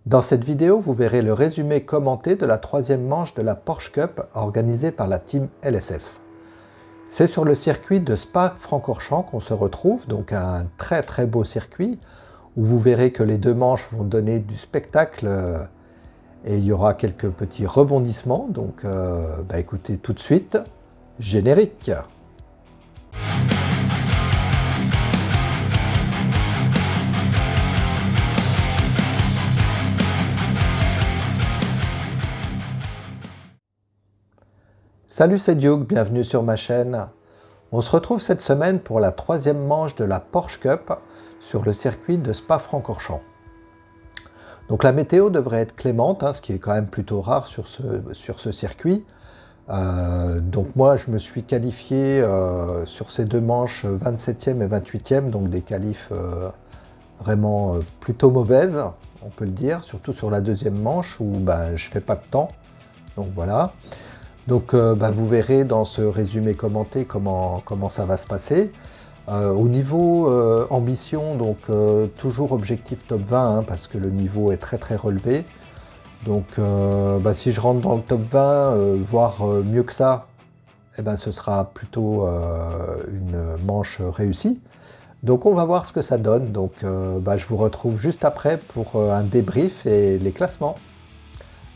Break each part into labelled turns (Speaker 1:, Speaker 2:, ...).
Speaker 1: Dans cette vidéo, vous verrez le résumé commenté de la troisième manche de la Porsche Cup organisée par la team LSF. C'est sur le circuit de Spa-Francorchamps qu'on se retrouve, donc un très beau circuit où vous verrez que les deux manches vont donner du spectacle et il y aura quelques petits rebondissements. Donc écoutez tout de suite, générique. Salut, c'est Duke, bienvenue sur ma chaîne. On se retrouve cette semaine pour la troisième manche de la Porsche Cup sur le circuit de Spa-Francorchamps. Donc la météo devrait être clémente, ce qui est quand même plutôt rare sur ce circuit. Donc moi je me suis qualifié sur ces deux manches 27e et 28e, donc des qualifs vraiment plutôt mauvaises, on peut le dire, surtout sur la deuxième manche où je fais pas de temps. Donc voilà. Donc vous verrez dans ce résumé commenté comment ça va se passer. Au niveau ambition, donc toujours objectif top 20 parce que le niveau est très relevé. Donc si je rentre dans le top 20, voire mieux que ça, ce sera plutôt une manche réussie. Donc on va voir ce que ça donne. Donc je vous retrouve juste après pour un débrief et les classements.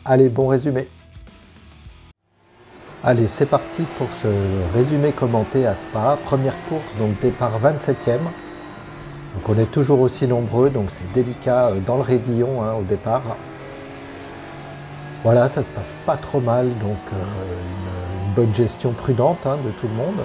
Speaker 1: Allez, bon résumé. Allez, c'est parti pour ce résumé commenté à Spa. Première course, donc départ 27e. Donc on est toujours aussi nombreux, donc c'est délicat dans le raidillon au départ. Voilà, ça se passe pas trop mal, donc une bonne gestion prudente de tout le monde.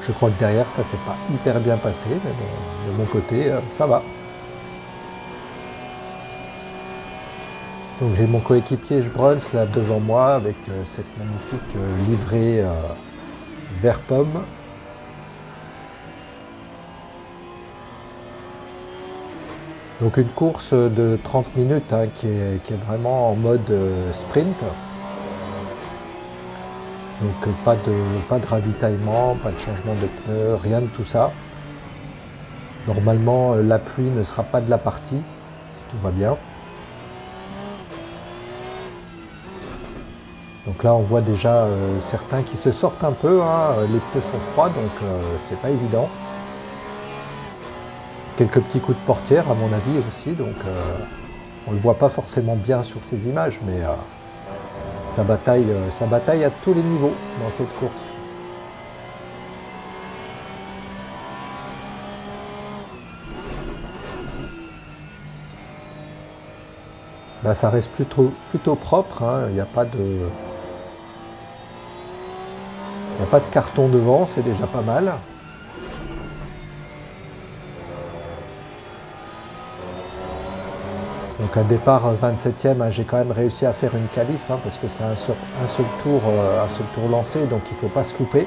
Speaker 1: Je crois que derrière ça s'est pas hyper bien passé, mais bon, de mon côté, ça va. Donc j'ai mon coéquipier Jbruns là devant moi avec cette magnifique livrée vert pomme. Donc une course de 30 minutes qui est vraiment en mode sprint. Donc pas de ravitaillement, pas de changement de pneus, rien de tout ça. Normalement la pluie ne sera pas de la partie, si tout va bien. Donc là on voit déjà certains qui se sortent un peu, les pneus sont froids donc c'est pas évident. Quelques petits coups de portière à mon avis aussi, donc on le voit pas forcément bien sur ces images, mais ça bataille à tous les niveaux dans cette course. Là ça reste plutôt propre, il n'y a pas de carton devant, c'est déjà pas mal. Donc un départ 27e, j'ai quand même réussi à faire une qualif parce que c'est un seul tour lancé, donc il ne faut pas se louper.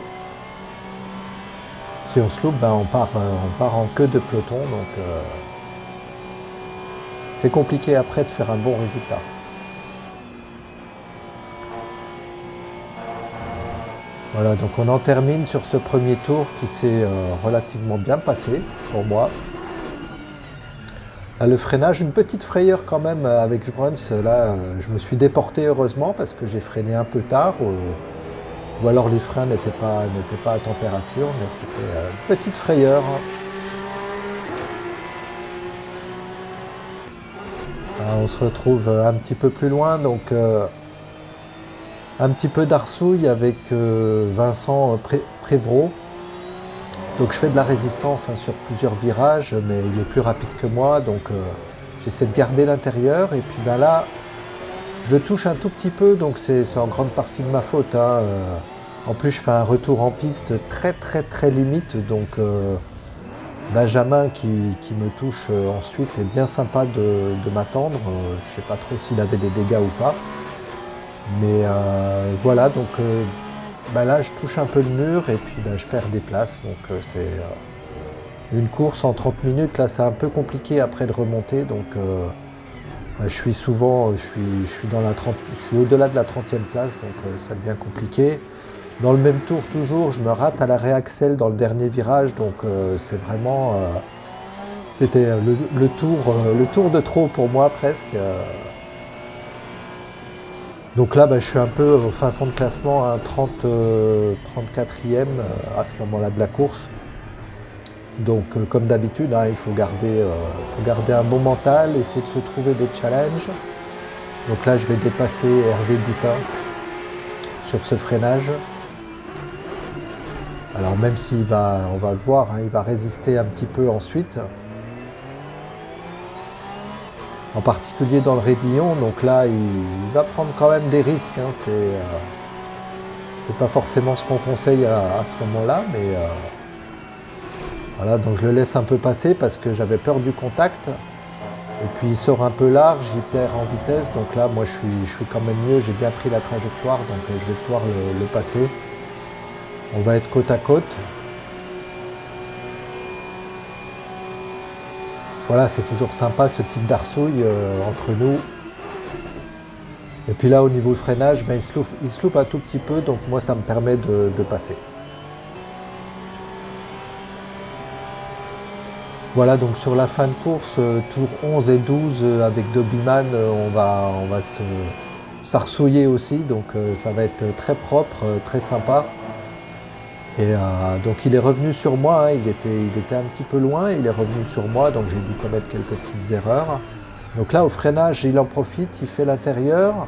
Speaker 1: Si on se loupe, on part en queue de peloton, donc c'est compliqué après de faire un bon résultat. Voilà, donc on en termine sur ce premier tour qui s'est relativement bien passé pour moi. Là, le freinage, une petite frayeur quand même avec Jbruns. Là, je me suis déporté heureusement parce que j'ai freiné un peu tard ou alors les freins n'étaient pas à température, mais c'était une petite frayeur. Là, on se retrouve un petit peu plus loin, donc un petit peu d'arsouille avec Vincent Prévraud. Donc je fais de la résistance sur plusieurs virages, mais il est plus rapide que moi, donc j'essaie de garder l'intérieur. Et puis là, je touche un tout petit peu, donc c'est en grande partie de ma faute. En plus, je fais un retour en piste très limite, donc Benjamin qui me touche ensuite est bien sympa de m'attendre. Je ne sais pas trop s'il avait des dégâts ou pas. Mais voilà, donc là je touche un peu le mur et puis je perds des places. Donc c'est une course en 30 minutes, là c'est un peu compliqué après de remonter. Donc je suis au-delà de la 30e place, donc ça devient compliqué. Dans le même tour toujours, je me rate à la réaxel dans le dernier virage, donc c'est vraiment C'était le tour de trop pour moi presque. Donc là, je suis un peu au fin fond de classement, hein, 34e à ce moment-là de la course. Donc comme d'habitude, hein, il faut garder un bon mental, essayer de se trouver des challenges. Donc là, je vais dépasser Hervé Boutin sur ce freinage. Alors même s'il va, on va le voir, hein, il va résister un petit peu ensuite. En particulier dans le raidillon, donc là il va prendre quand même des risques, hein, c'est pas forcément ce qu'on conseille à ce moment-là, mais voilà, donc je le laisse un peu passer parce que j'avais peur du contact, et puis il sort un peu large, il perd en vitesse, donc là moi je suis quand même mieux, j'ai bien pris la trajectoire, donc je vais pouvoir le passer. On va être côte à côte. Voilà, c'est toujours sympa ce type d'arsouille entre nous. Et puis là, au niveau freinage, il se loupe un tout petit peu, donc moi, ça me permet de passer. Voilà, donc sur la fin de course, tour 11 et 12 avec Dobyman, on va s'arsouiller aussi, donc ça va être très propre, très sympa. Et donc il est revenu sur moi, hein, il était un petit peu loin, il est revenu sur moi, donc j'ai dû commettre quelques petites erreurs. Donc là au freinage, il en profite, il fait l'intérieur.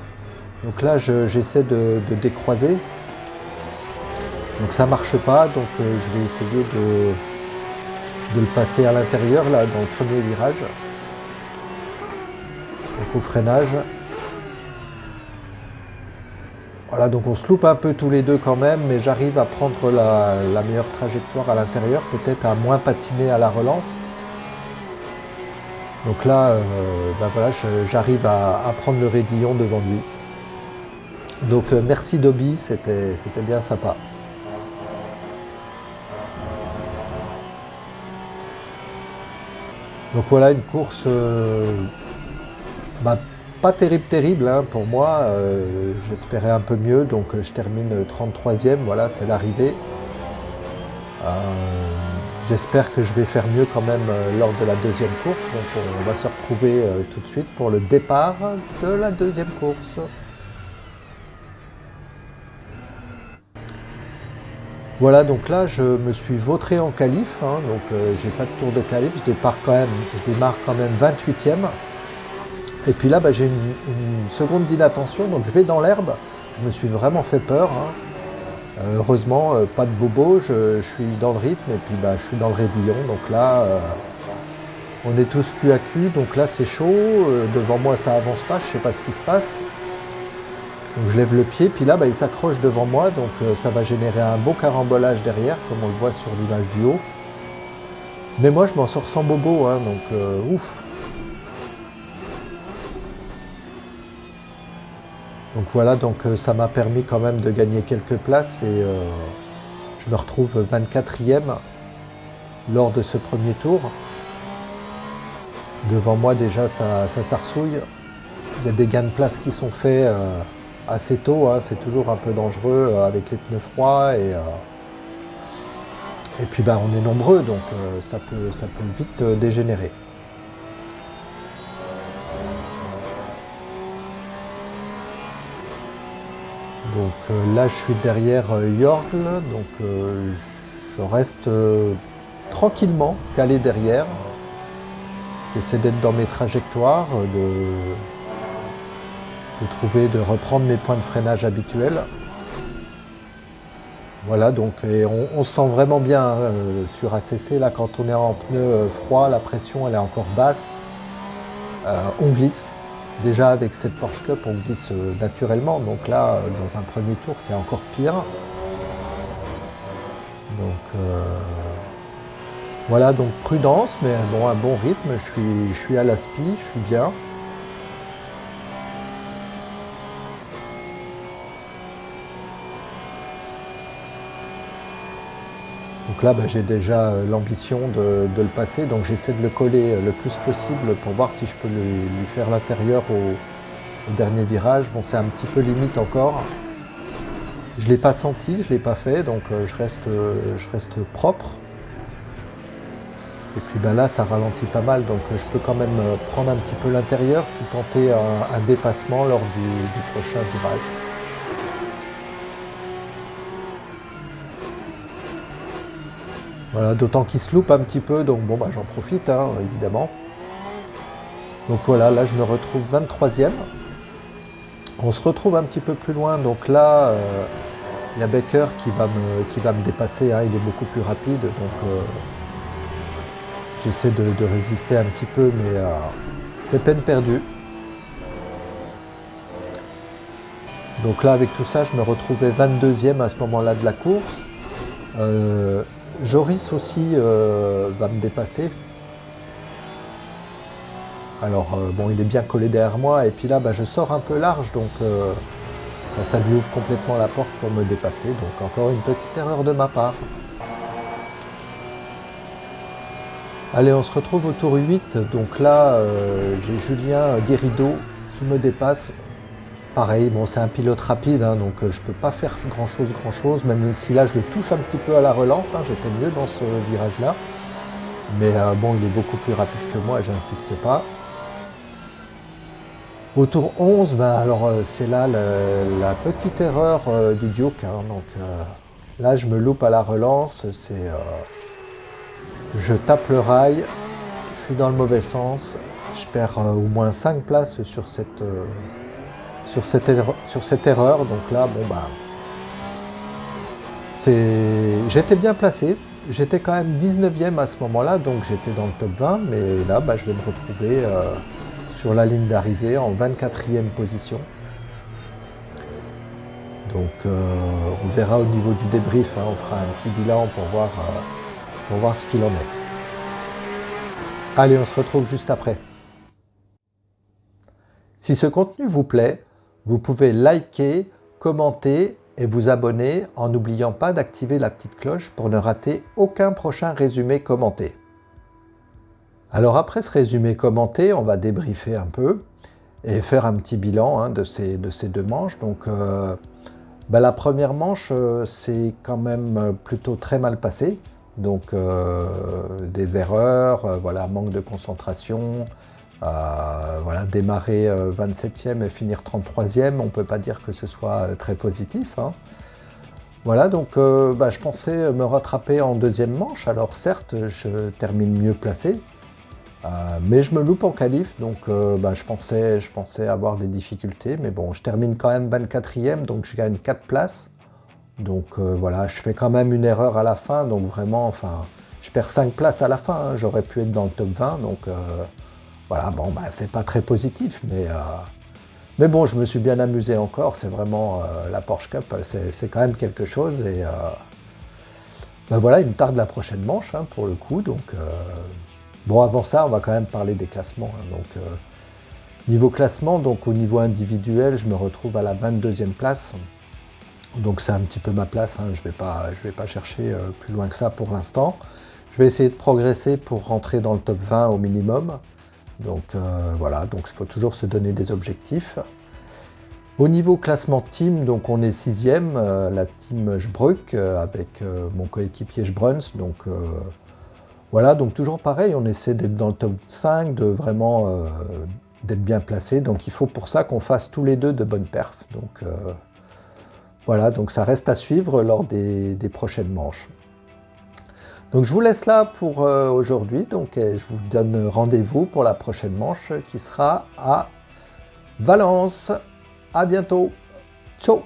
Speaker 1: Donc là j'essaie de décroiser. Donc ça marche pas, donc je vais essayer de le passer à l'intérieur, là dans le premier virage. Donc au freinage. Voilà, donc on se loupe un peu tous les deux quand même, mais j'arrive à prendre la meilleure trajectoire à l'intérieur, peut-être à moins patiner à la relance. Donc là, voilà, j'arrive à prendre le raidillon devant lui. Donc merci Dobby, c'était bien sympa. Donc voilà une course pas terrible hein, pour moi, j'espérais un peu mieux, donc je termine 33e, voilà, c'est l'arrivée. J'espère que je vais faire mieux quand même lors de la deuxième course, donc on va se retrouver tout de suite pour le départ de la deuxième course. Voilà, donc là je me suis vautré en qualif, hein, donc j'ai pas de tour de qualif, je démarre quand même 28e. Et puis là, j'ai une seconde d'inattention, donc je vais dans l'herbe. Je me suis vraiment fait peur. Hein. Heureusement, pas de bobo, je suis dans le rythme et puis je suis dans le raidillon. Donc là, on est tous cul à cul, donc là c'est chaud. Devant moi, ça avance pas, je sais pas ce qui se passe. Donc je lève le pied, puis là, il s'accroche devant moi, donc ça va générer un beau carambolage derrière, comme on le voit sur l'image du haut. Mais moi, je m'en sors sans bobo, hein, donc ouf. Donc voilà, donc ça m'a permis quand même de gagner quelques places et je me retrouve 24e lors de ce premier tour. Devant moi déjà ça s'arsouille. Il y a des gains de place qui sont faits assez tôt, hein. C'est toujours un peu dangereux avec les pneus froids et puis on est nombreux, donc ça peut vite dégénérer. Donc là je suis derrière Jorgl, donc je reste tranquillement calé derrière. J'essaie d'être dans mes trajectoires, de reprendre mes points de freinage habituels. Voilà, donc et on se sent vraiment bien hein, sur ACC. Là, quand on est en pneu froid, la pression elle est encore basse. On glisse. Déjà avec cette Porsche Cup, on glisse naturellement. Donc là, dans un premier tour, c'est encore pire. Donc voilà, donc prudence, mais bon, un bon rythme. Je suis à l'aspi, je suis bien. Donc là, j'ai déjà l'ambition de le passer, donc j'essaie de le coller le plus possible pour voir si je peux lui faire l'intérieur au dernier virage. Bon, c'est un petit peu limite encore. Je ne l'ai pas senti, je ne l'ai pas fait, donc je reste propre. Et puis ben là, ça ralentit pas mal, donc je peux quand même prendre un petit peu l'intérieur, puis tenter un dépassement lors du prochain virage. Voilà, d'autant qu'il se loupe un petit peu, donc bon, bah, j'en profite, hein, évidemment. Donc voilà, là je me retrouve 23e. On se retrouve un petit peu plus loin, donc là, il y a Baker qui va me dépasser, hein, il est beaucoup plus rapide, donc j'essaie de résister un petit peu, mais c'est peine perdue. Donc là, avec tout ça, je me retrouvais 22e à ce moment-là de la course. Joris aussi va me dépasser. Alors bon, il est bien collé derrière moi, et puis là, bah, je sors un peu large, donc bah, ça lui ouvre complètement la porte pour me dépasser. Donc encore une petite erreur de ma part. Allez, on se retrouve au tour 8. Donc là, j'ai Julien Guérido qui me dépasse. Pareil, bon, c'est un pilote rapide, hein, donc je ne peux pas faire grand-chose, même si là je le touche un petit peu à la relance, hein, j'étais mieux dans ce virage-là. Mais bon, il est beaucoup plus rapide que moi, j'insiste pas. Au tour 11, ben, alors c'est là la petite erreur du Duke. Hein, donc là, je me loupe à la relance, je tape le rail, je suis dans le mauvais sens, je perds au moins 5 places sur cette erreur, donc là, bon bah, j'étais bien placé, j'étais quand même 19e à ce moment-là, donc j'étais dans le top 20, mais là, bah, je vais me retrouver sur la ligne d'arrivée en 24e position. Donc on verra au niveau du débrief, hein, on fera un petit bilan pour voir ce qu'il en est. Allez, on se retrouve juste après. Si ce contenu vous plaît, vous pouvez liker, commenter et vous abonner en n'oubliant pas d'activer la petite cloche pour ne rater aucun prochain résumé commenté. Alors après ce résumé commenté, on va débriefer un peu et faire un petit bilan, hein, de ces 2 manches. Donc la première manche, c'est quand même plutôt très mal passé. Donc des erreurs, voilà, manque de concentration. Voilà, démarrer 27e et finir 33e, on ne peut pas dire que ce soit très positif. Hein. Voilà, donc je pensais me rattraper en 2e manche. Alors certes, je termine mieux placé, mais je me loupe en qualif, donc je pensais avoir des difficultés. Mais bon, je termine quand même 24e, donc je gagne 4 places. Donc voilà, je fais quand même une erreur à la fin, donc vraiment, enfin, je perds 5 places à la fin. Hein. J'aurais pu être dans le top 20, donc... voilà, bon, c'est pas très positif, mais bon, je me suis bien amusé encore. C'est vraiment la Porsche Cup, c'est quand même quelque chose. Et voilà, il me tarde la prochaine manche, hein, pour le coup. Donc, bon, avant ça, on va quand même parler des classements. Hein. Donc, niveau classement, donc au niveau individuel, je me retrouve à la 22e place. Donc, c'est un petit peu ma place. Hein. Je vais pas chercher plus loin que ça pour l'instant. Je vais essayer de progresser pour rentrer dans le top 20 au minimum. Donc voilà, donc il faut toujours se donner des objectifs. Au niveau classement team, donc on est 6e, la team Sbruck avec mon coéquipier Sbruns. Donc voilà, donc toujours pareil, on essaie d'être dans le top 5, de vraiment d'être bien placé. Donc il faut pour ça qu'on fasse tous les deux de bonnes perfs. Donc voilà, donc ça reste à suivre lors des prochaines manches. Donc je vous laisse là pour aujourd'hui, donc je vous donne rendez-vous pour la prochaine manche qui sera à Valence. À bientôt. Ciao.